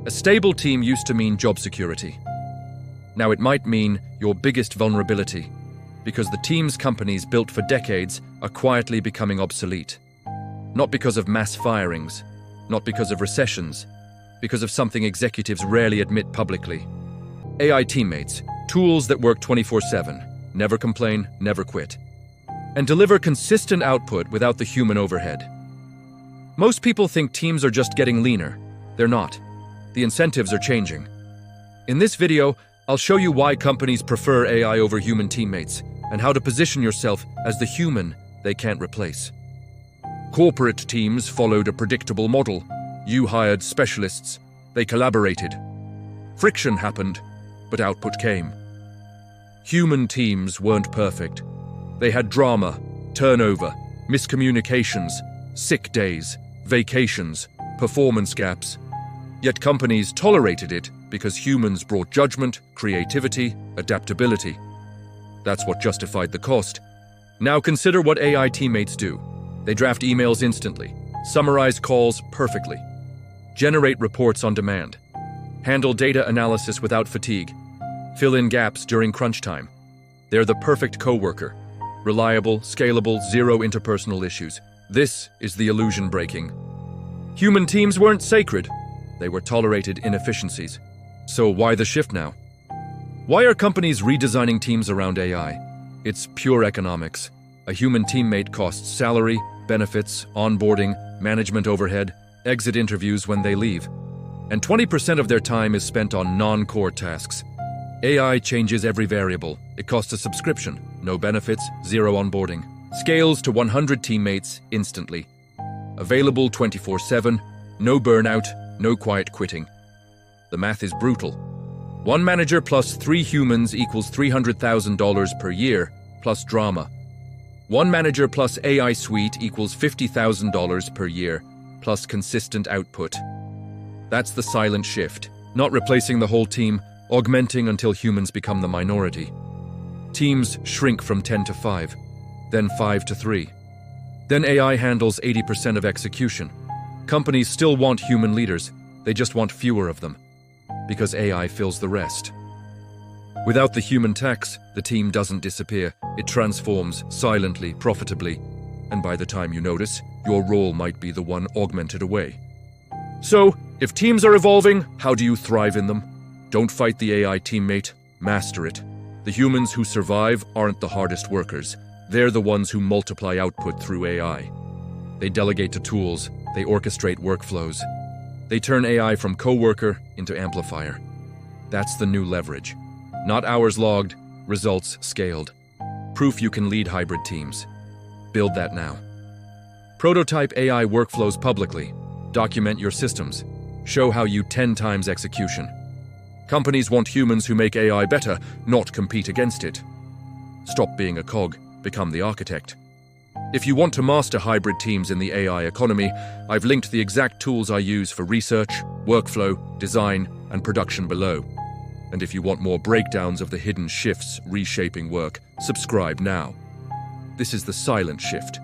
A stable team used to mean job security. Now it might mean your biggest vulnerability, because the teams companies built for decades are quietly becoming obsolete. Not because of mass firings, not because of recessions, because of something executives rarely admit publicly. AI teammates, tools that work 24/7, never complain, never quit, and deliver consistent output without the human overhead. Most people think teams are just getting leaner. They're not. The incentives are changing. In this video, I'll show you why companies prefer AI over human teammates and how to position yourself as the human they can't replace. Corporate teams followed a predictable model. You hired specialists. They collaborated. Friction happened, but output came. Human teams weren't perfect. They had drama, turnover, miscommunications, sick days, vacations, performance gaps. Yet companies tolerated it because humans brought judgment, creativity, adaptability. That's what justified the cost. Now consider what AI teammates do. They draft emails instantly, summarize calls perfectly, generate reports on demand, handle data analysis without fatigue, fill in gaps during crunch time. They're the perfect coworker. Reliable, scalable, zero interpersonal issues. This is the illusion breaking. Human teams weren't sacred. They were tolerated inefficiencies. So why the shift now? Why are companies redesigning teams around AI? It's pure economics. A human teammate costs salary, benefits, onboarding, management overhead, exit interviews when they leave. And 20% of their time is spent on non-core tasks. AI changes every variable. It costs a subscription, no benefits, zero onboarding. Scales to 100 teammates instantly. Available 24/7, no burnout, no quiet quitting. The math is brutal. One manager plus 3 humans equals $300,000 per year, plus drama. One manager plus AI suite equals $50,000 per year, plus consistent output. That's the silent shift. Not replacing the whole team, augmenting until humans become the minority. Teams shrink from 10 to 5, then 5 to 3. Then AI handles 80% of execution. Companies still want human leaders, they just want fewer of them, because AI fills the rest. Without the human tax, the team doesn't disappear. It transforms silently, profitably, and by the time you notice, your role might be the one augmented away. So, if teams are evolving, how do you thrive in them? Don't fight the AI teammate, master it. The humans who survive aren't the hardest workers. They're the ones who multiply output through AI. They delegate to tools, they orchestrate workflows. They turn AI from coworker into amplifier. That's the new leverage. Not hours logged, results scaled. Proof you can lead hybrid teams. Build that now. Prototype AI workflows publicly. Document your systems. Show how you 10 times execution. Companies want humans who make AI better, not compete against it. Stop being a cog, become the architect. If you want to master hybrid teams in the AI economy, I've linked the exact tools I use for research, workflow, design, and production below. And if you want more breakdowns of the hidden shifts reshaping work, subscribe now. This is the silent shift.